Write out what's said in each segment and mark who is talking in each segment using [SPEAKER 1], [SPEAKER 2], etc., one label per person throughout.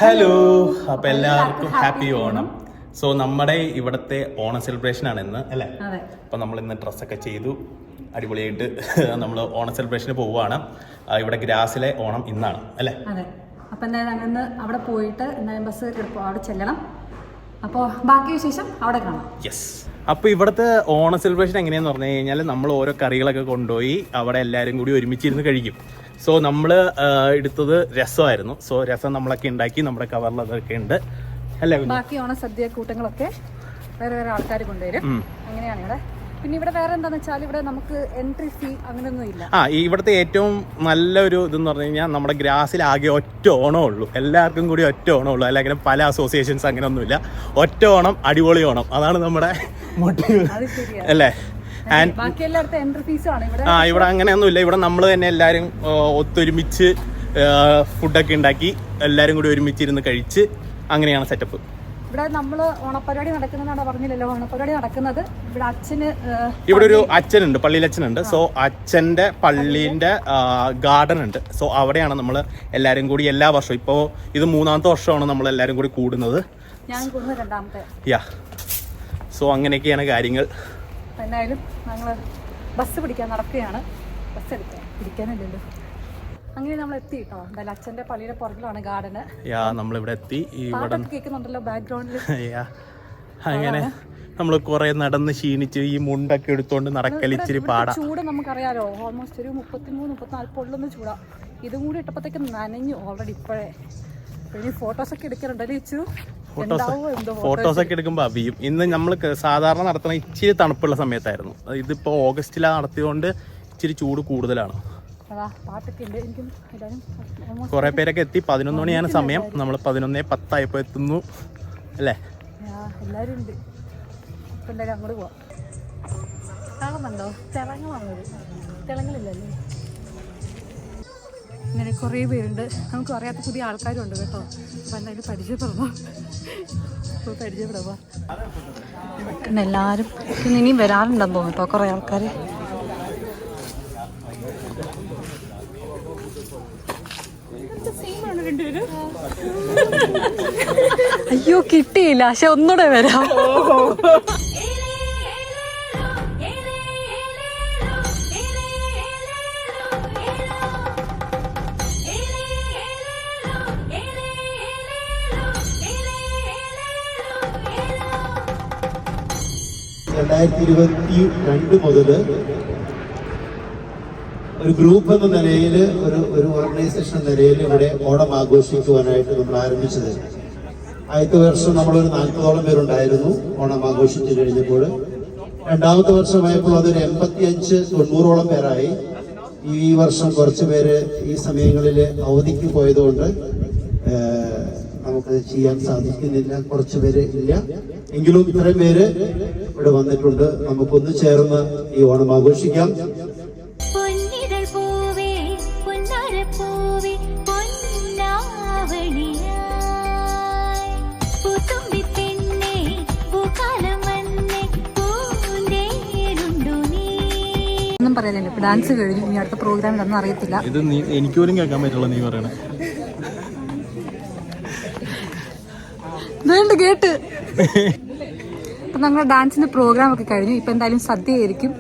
[SPEAKER 1] Hello, അപ്പോൾ എല്ലാവർക്കും happy Onam. So നമ്മുടെ ഇവിടുത്തെ ഓണം സെലിബ്രേഷൻ ആണ് ഇന്ന് അല്ലേ? അപ്പോൾ നമ്മൾ ഇന്ന് ഡ്രസ്സൊക്കെ ചെയ്തു അടിപൊളിയായിട്ട് നമ്മൾ ഓണം സെലിബ്രേഷന് പോവുകയാണ്. ഇവിടെ ഗ്രാസിലെ ഓണം ഇന്നാണ് അല്ലേ?
[SPEAKER 2] അതെ. അപ്പോൾ എന്തായാലും അങ്ങനെ അവിടെ പോയിട്ട് എന്തായാലും ബസ് എടുപ്പോൾ അവിടെ ചെല്ലണം. അപ്പോൾ ബാക്കി വിശേഷം അവിടെ കാണാം.
[SPEAKER 1] യെസ്. അപ്പോൾ ഇവിടുത്തെ ഓണം സെലിബ്രേഷൻ എങ്ങനെയാന്ന് പറഞ്ഞു കഴിഞ്ഞാൽ നമ്മൾ ഓരോ കറികളൊക്കെ കൊണ്ടുപോയി അവിടെ എല്ലാവരും കൂടി ഒരുമിച്ചിരുന്ന് കഴിക്കും. സോ നമ്മൾ എടുത്തത് രസമായിരുന്നു. സോ രസം നമ്മളൊക്കെ ഉണ്ടാക്കി നമ്മുടെ കവറിൽ അതൊക്കെ ഉണ്ട് അല്ലേ?
[SPEAKER 2] ബാക്കി ഓണ സദ്യ കൂട്ടങ്ങളൊക്കെ വേറെ വേറെ ആൾക്കാർ കൊണ്ടുവരും. അങ്ങനെയാണ് ഇവിടെ. പിന്നെ ഇവിടെ വേറെ എന്താന്ന് വെച്ചാൽ ഇവിടെ നമുക്ക് എൻട്രി ഫീ അങ്ങനെയൊന്നും ഇല്ല.
[SPEAKER 1] ഇവിടുത്തെ ഏറ്റവും നല്ലൊരു ഇതെന്ന് പറഞ്ഞു കഴിഞ്ഞാൽ നമ്മുടെ ഗ്രാസിൽ ആകെ ഒറ്റ ഓണമേ ഉള്ളൂ. എല്ലാവർക്കും കൂടി ഒറ്റ ഓണം ഉള്ളൂ. അല്ലെങ്കിൽ പല അസോസിയേഷൻസ് അങ്ങനെ ഒന്നുമില്ല. ഒറ്റ ഓണം, അടിപൊളി ഓണം. അതാണ് നമ്മുടെ മോട്ടീവ് അല്ലേ?
[SPEAKER 2] ബാക്കി എല്ലായിടത്തും എൻട്രി ഫീസാണ്.
[SPEAKER 1] ഇവിടെ അങ്ങനെയൊന്നുമില്ല. ഇവിടെ നമ്മൾ തന്നെ എല്ലാവരും ഒത്തൊരുമിച്ച് ഫുഡൊക്കെ ഉണ്ടാക്കി എല്ലാവരും കൂടി ഒരുമിച്ചിരുന്ന് കഴിച്ച് അങ്ങനെയാണ് സെറ്റപ്പ്.
[SPEAKER 2] ഇവിടെ നമ്മള് ഓണപ്പരിപാടി നടക്കുന്നതാണ് പറഞ്ഞില്ലല്ലോ. ഓണപ്പരിപാടി നടക്കുന്നത് ഇവിടെ അച്ഛന്
[SPEAKER 1] ഇവിടെ ഒരു അച്ഛനുണ്ട്, പള്ളിയിൽ അച്ഛനുണ്ട്. സോ അച്ഛന്റെ പള്ളീന്റെ ഗാർഡൻ ഉണ്ട്. സോ അവിടെയാണ് നമ്മൾ എല്ലാവരും കൂടി എല്ലാ വർഷവും, ഇപ്പോൾ ഇത് 3ാമത്തെ വർഷമാണ് നമ്മൾ എല്ലാവരും കൂടി കൂടുന്നത്.
[SPEAKER 2] ഞാൻ കൂടുന്നത് 2ാമത്തെ.
[SPEAKER 1] സോ അങ്ങനെയൊക്കെയാണ് കാര്യങ്ങൾ.
[SPEAKER 2] എന്തായാലും ഞങ്ങള് ബസ് പിടിക്കാൻ നടക്കുകയാണ്. ബസ് പിടിക്കാനില്ലല്ലോ. അങ്ങനെ നമ്മൾ എത്തി കേട്ടോ. എന്തായാലും അച്ഛന്റെ പള്ളിയുടെ പുറകിലാണ് ഗാർഡന്.
[SPEAKER 1] നമ്മളിവിടെ എത്തി.
[SPEAKER 2] കേൾക്കുന്നുണ്ടല്ലോ ബാക്ക്ഗ്രൗണ്ടിൽ.
[SPEAKER 1] അങ്ങനെ നമ്മൾ കുറെ നടന്ന് ക്ഷീണിച്ച് ഈ മുണ്ടൊക്കെ എടുത്തോണ്ട് നടക്കലിച്ചിരി പാടാ.
[SPEAKER 2] ചൂട് നമുക്കറിയാലോ. ഓൾമോസ്റ്റ് ഒരു 33-34 പൊള്ളുന്ന ചൂടാ. ഇതും കൂടി ഇട്ടപ്പോഴത്തേക്ക് നനഞ്ഞു ഓൾറെഡി. ഇപ്പോഴേ ഇനി ഫോട്ടോസൊക്കെ എടുക്കാറുണ്ടല്ലോ.
[SPEAKER 1] ഫോട്ടോസൊക്കെ എടുക്കുമ്പോൾ അഭിയും. ഇന്ന് നമ്മൾ സാധാരണ നടത്തുന്ന ഇച്ചിരി തണുപ്പുള്ള സമയത്തായിരുന്നു. ഇതിപ്പോൾ ഓഗസ്റ്റിലാണ് നടത്തിയതുകൊണ്ട് ഇച്ചിരി ചൂട് കൂടുതലാണ്. കുറെ പേരൊക്കെ എത്തി. 11 മണിയാണ് സമയം. നമ്മൾ 11:10 ആയപ്പോൾ എത്തുന്നു അല്ലേ?
[SPEAKER 2] എല്ലാവരും ഉണ്ട്. എന്തായാലും അങ്ങോട്ട് പോവാം. കാണുന്നുണ്ടോ? തിളങ്ങളില്ലല്ലേ? ഇങ്ങനെ കുറേ പേരുണ്ട്. നമുക്ക് അറിയാത്ത പുതിയ ആൾക്കാരും ഉണ്ട് കേട്ടോ. അപ്പം എന്തായാലും പരിചയപ്പെടണം. പിന്നെ എല്ലാവരും പിന്നെ ഇനിയും വരാറുണ്ടെന്ന് തോന്നുന്നു കേട്ടോ കുറേ ആൾക്കാർ. അയ്യോ കിട്ടിയില്ല. പക്ഷെ ഒന്നുകൂടെ വരാം.
[SPEAKER 3] മുതൽ ഒരു ഗ്രൂപ്പ് എന്ന നിലയിൽ ഒരു ഓർഗനൈസേഷൻ എന്ന നിലയിൽ ഇവിടെ ഓണം ആഘോഷിക്കുവാനായിട്ട് നമ്മൾ ആരംഭിച്ചത്. ആദ്യത്തെ വർഷം നമ്മളൊരു 40ഓളം പേരുണ്ടായിരുന്നു ഓണം ആഘോഷിച്ചു കഴിഞ്ഞപ്പോൾ. 2ാമത്തെ വർഷമായപ്പോൾ അതൊരു 85-90ഓളം പേരായി. ഈ വർഷം കുറച്ച് പേര് ഈ സമയങ്ങളിൽ അവധിക്ക് പോയതുകൊണ്ട് നമുക്കത് ചെയ്യാൻ സാധിക്കുന്നില്ല. കുറച്ച് പേര് ഇല്ല. എങ്കിലും ഇത്രയും പേര് ഇവിടെ വന്നിട്ടുണ്ട്. നമുക്കൊന്ന് ചേർന്ന് ഈ ഓണം ആഘോഷിക്കാം.
[SPEAKER 2] ഒന്നും പറയാനില്ല. ഇപ്പൊ ഡാൻസ് കഴിഞ്ഞു. ഇനി അടുത്ത പ്രോഗ്രാമിൽ ഒന്നും അറിയത്തില്ല.
[SPEAKER 1] ഇത് എനിക്ക് പോലും കേൾക്കാൻ പറ്റുള്ള നീ പറയണേ.
[SPEAKER 2] വേണ്ട കേട്ട്. അപ്പൊ ഞങ്ങളുടെ ഡാൻസിന്റെ പ്രോഗ്രാം ഒക്കെ കഴിഞ്ഞു. ഇപ്പൊ എന്തായാലും സദ്യ ആയിരിക്കും.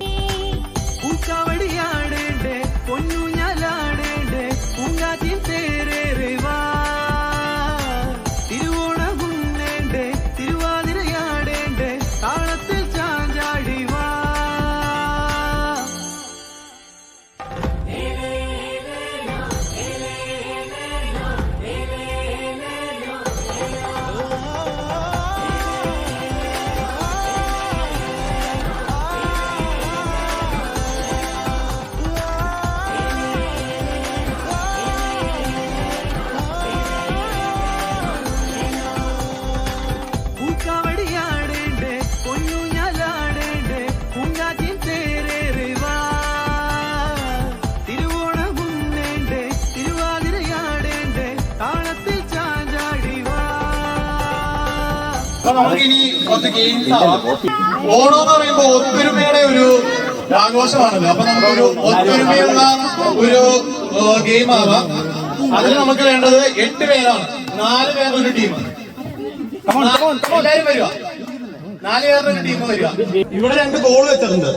[SPEAKER 4] നമുക്കിനി കുറച്ച് ഗെയിംസ് ആവാം. ഓണം എന്ന് പറയുമ്പോൾ ഒത്തൊരുമയുടെ ഒരു ആഘോഷമാണല്ലോ. അപ്പൊ നമുക്കൊരു ഒത്തൊരുമയുള്ള ഒരു ഗെയിം ആവാം. അതിന് നമുക്ക് വേണ്ടത് 8 പേരാണ്. 4 പേരുടെ ടീം. എല്ലാവരും വരിക. 4 പേരുടെ ടീം വരിക. ഇവിടെ 2 ഗോൾ വെച്ചിട്ടുണ്ട്.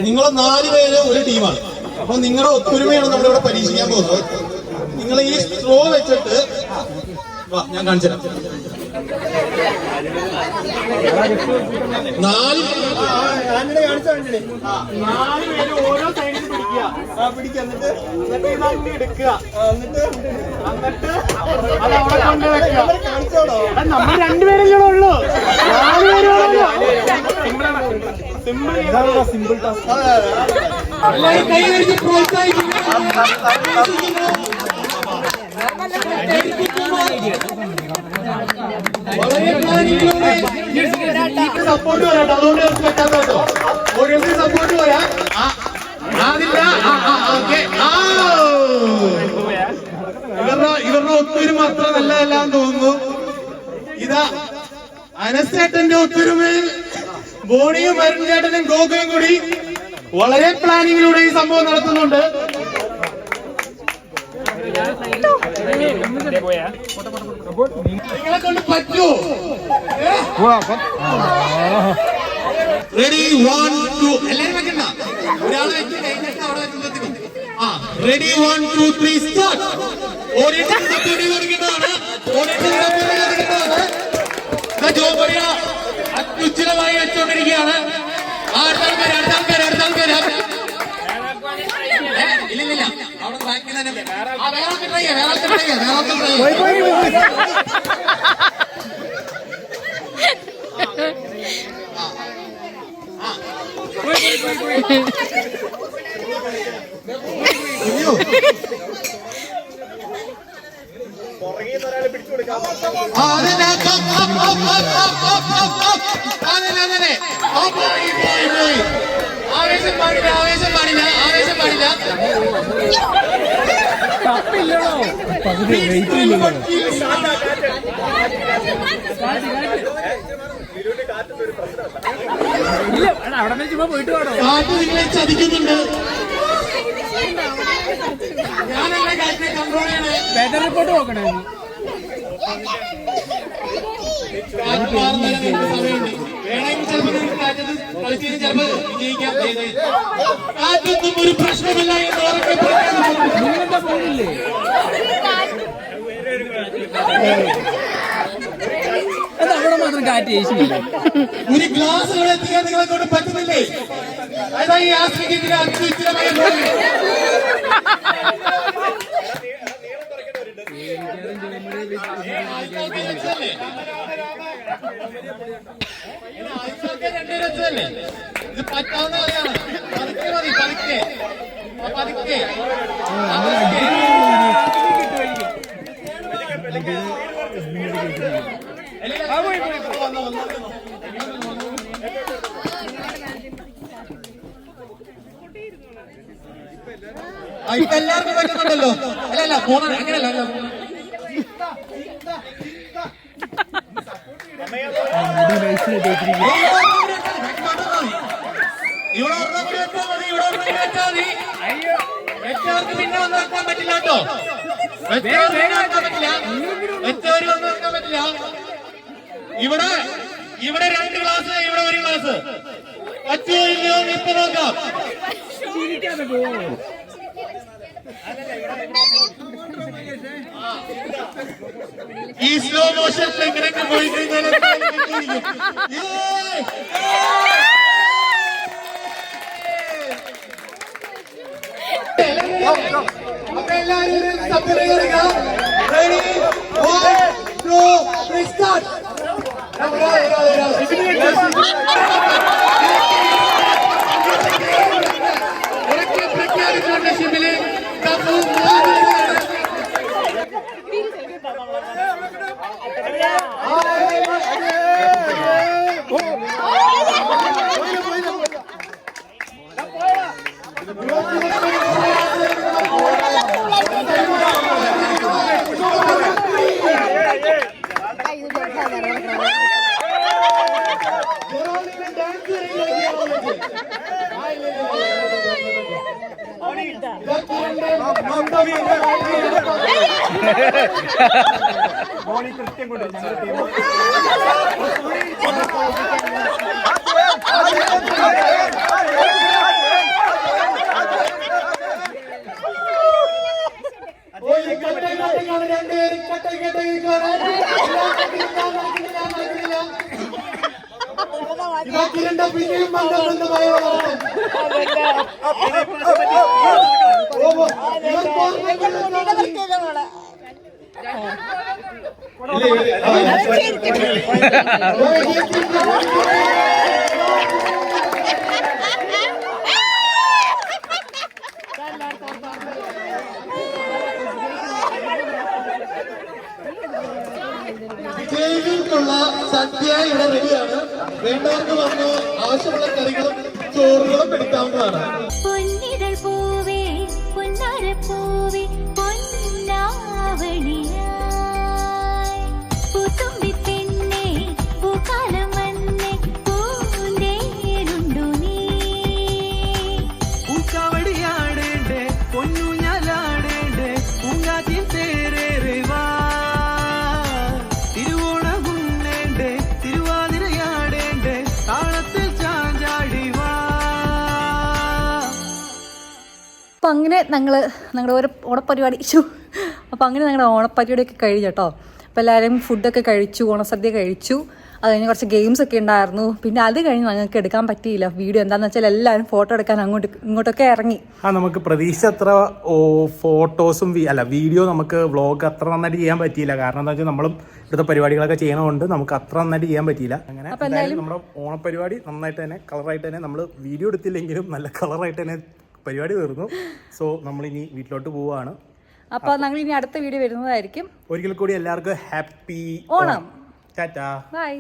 [SPEAKER 4] നിങ്ങൾ 4 പേര് ഒരു ടീമാണ്. അപ്പൊ നിങ്ങളുടെ ഒത്തൊരുമയാണ് നമ്മളിവിടെ പരീക്ഷിക്കാൻ പോകുന്നത്. നിങ്ങൾ ഈ സ്ട്രോ വെച്ചിട്ട് ഞാൻ കാണിച്ചുതരാം. 4 പേര് ഓരോ സൈഡിൽ പിടിക്കുക. എന്നിട്ട് ഇതങ്ങ് എടുക്കുക. എന്നിട്ട് അത് അവിടെ കൊണ്ട് വെക്കുക. നമ്മൾ 2 പേരല്ലേ ഉള്ളൂ. 4 പേരുള്ളൂ. Simple task. കൈയടിച്ച് പ്രോത്സാഹിപ്പിക്കുന്നു. സപ്പോർട്ട് വരാം. അതുകൊണ്ട് ഓഡിയൻസിന് സപ്പോർട്ട് വരാം. ഇവരുടെ ഒത്തൊരുമ അത്ര നല്ലതല്ലാന്ന് തോന്നുന്നു. ഇതാ അനസേട്ടന്റെ ഒത്തൊരുമയിൽ ബോണിയും അരുൺ ചേട്ടനും ഗോകുലും കൂടി വളരെ പ്ലാനിങ്ങിലൂടെ ഈ സംഭവം നടത്തുന്നുണ്ട്. നിങ്ങളെ കൊണ്ട് പറ്റൂ. റെഡി 1 2 എല്ലാരും വെക്കണ്ട. ഒരാള് വെച്ച് കഴിഞ്ഞിട്ട് അവിടെ വെക്കുമ്പോഴത്തേക്കും റെഡി 1 2 3 സ്റ്റാർട്ട്. ഓഡിയൻസിന് സപ്പോർട്ട് കൊടുക്കേണ്ടതാണ്. ജോബറിയ അത്യുജ്വലമായി വെച്ചുകൊണ്ടിരിക്കുകയാണ്. അടുത്ത ആൾക്കാർ ഇല്ലില്ല അവിടെ ബാക്കിൽ തന്നെ വേറെ ട്രൈ ആവേശം പാടില്ല. കാറ്റ് നിങ്ങളെ ചതിക്കുന്നുണ്ട്. ഞാനല്ലേ കാറ്റിനെ കൺട്രോൾ ചെയ്യണേ. വെതർ റിപ്പോർട്ട് നോക്കണേ. കാറ്റ് മാറുന്നതിന് നിങ്ങൾക്ക് സമയമുണ്ട്. വേണമെങ്കിൽ ചിലപ്പോൾ നിങ്ങൾക്ക് കാറ്റത്ത് കളിച്ചതിന് ചിലപ്പോൾ വിജയിക്കാം. കാറ്റൊന്നും ഒരു പ്രശ്നമില്ല എന്ന് ഉറക്കെ പോയില്ലേ.
[SPEAKER 5] അവിടെ മാത്രം കാറ്റ് ജയിച്ചില്ല.
[SPEAKER 4] ഒരു ഗ്ലാസ് ഇവിടെ എത്തിക്കാൻ നിങ്ങളെ കൊണ്ട് പറ്റുന്നില്ലേ? അതാ ഈ ആസ്വദിക്കുന്ന അത്യുജ്വലമായ ഇത് പറ്റാവുന്ന കളിയാണ്. പതുക്കെ മതി. ഇപ്പൊ എല്ലാവർക്കും പറ്റുന്നുണ്ടല്ലോ. അല്ലല്ല ഫോൺ അങ്ങനെയല്ല. ഇവിടെ വെച്ചവർക്ക് പിന്നെ ഒന്നും വെക്കാൻ പറ്റില്ല കേട്ടോ. വെച്ചവര് ഒന്നും വെക്കാൻ പറ്റില്ല. ഇവിടെ 2 ഗ്ലാസ്, ഇവിടെ 1 ഗ്ലാസ്. പറ്റുമോ ഇല്ലയോ ഇപ്പൊ നോക്കാം. ഈ സ്ലോ മോഷനിൽ ഇങ്ങനെയൊക്കെ പോയി കഴിഞ്ഞാൽ അപ്പൊ എല്ലാവരും സപ്പോർട്ട് ചെയ്യുക. Ready 1 2 3 start. പ്രഖ്യാപിച്ചുകൊണ്ട് ഷിബിലെ കപ്പു ഡാൻസ് ുള്ള സദ്യ ഇവിടെ റെഡിയാണ്. വേണ്ടവർക്ക് വന്ന് ആവശ്യമുള്ള കറികളും ചോറുകളും എടുക്കാവുന്നതാണ്.
[SPEAKER 6] പൊന്നിതൾ പൂവേ പൊന്നാര പൂവേ പൊന്നാവണിയായി പൂത്തുമ്പി പെണ്ണേ പൂക്കാലം വന്നേ പൂന്തേനുണ്ടു നീ
[SPEAKER 5] പൂക്കാവടിയാടേണ്ടേ പൊന്നൂഞ്ഞാലാടേണ്ടേ പൂങ്കാറ്റിൻ തേരേറെ വാ തിരുവോണമുണ്ണേണ്ടേ തിരുവാതിരയാടേണ്ടേ താളത്തിൽ ചാഞ്ചാടി വാ.
[SPEAKER 2] അപ്പം അങ്ങനെ ഞങ്ങളുടെ ഓരോ ഓണപ്പരിപാടി അപ്പോൾ അങ്ങനെ ഞങ്ങളുടെ ഓണപ്പരിപാടിയൊക്കെ കഴിഞ്ഞു കേട്ടോ. അപ്പോൾ എല്ലാവരും ഫുഡൊക്കെ കഴിച്ചു, ഓണസദ്യ കഴിച്ചു. അത് കഴിഞ്ഞ് കുറച്ച് ഗെയിംസ് ഒക്കെ ഉണ്ടായിരുന്നു. പിന്നെ അത് കഴിഞ്ഞ് ഞങ്ങൾക്ക് എടുക്കാൻ പറ്റിയില്ല വീഡിയോ. എന്താണെന്ന് വെച്ചാൽ എല്ലാവരും ഫോട്ടോ എടുക്കാൻ ഇങ്ങോട്ടൊക്കെ ഇറങ്ങി.
[SPEAKER 1] നമുക്ക് പ്രതീക്ഷ അത്ര ഫോട്ടോസും വീഡിയോ നമുക്ക് വ്ളോഗ് അത്ര നന്നായിട്ട് ചെയ്യാൻ പറ്റിയില്ല. കാരണം എന്താ വെച്ചാൽ നമ്മളും ഇവിടുത്തെ പരിപാടികളൊക്കെ ചെയ്യണതുകൊണ്ട് നമുക്ക് അത്ര നന്നായിട്ട് ചെയ്യാൻ പറ്റിയില്ല. അങ്ങനെ എന്തായാലും നമ്മുടെ ഓണപ്പരിപാടി നന്നായിട്ട് തന്നെ കളറായിട്ട് തന്നെ നമ്മൾ വീഡിയോ എടുത്തില്ലെങ്കിലും നല്ല കളറായിട്ട് തന്നെ പരിപാടി തീർന്നു. സോ നമ്മളിനി വീട്ടിലോട്ട് പോവുകയാണ്.
[SPEAKER 2] അപ്പോൾ ഞങ്ങൾ ഇനി അടുത്ത വീഡിയോ വരുന്നതായിരിക്കും.
[SPEAKER 1] ഒരിക്കൽ കൂടി എല്ലാവർക്കും ഹാപ്പി
[SPEAKER 2] ഓണം.
[SPEAKER 1] ടാറ്റാ.
[SPEAKER 2] ബൈ.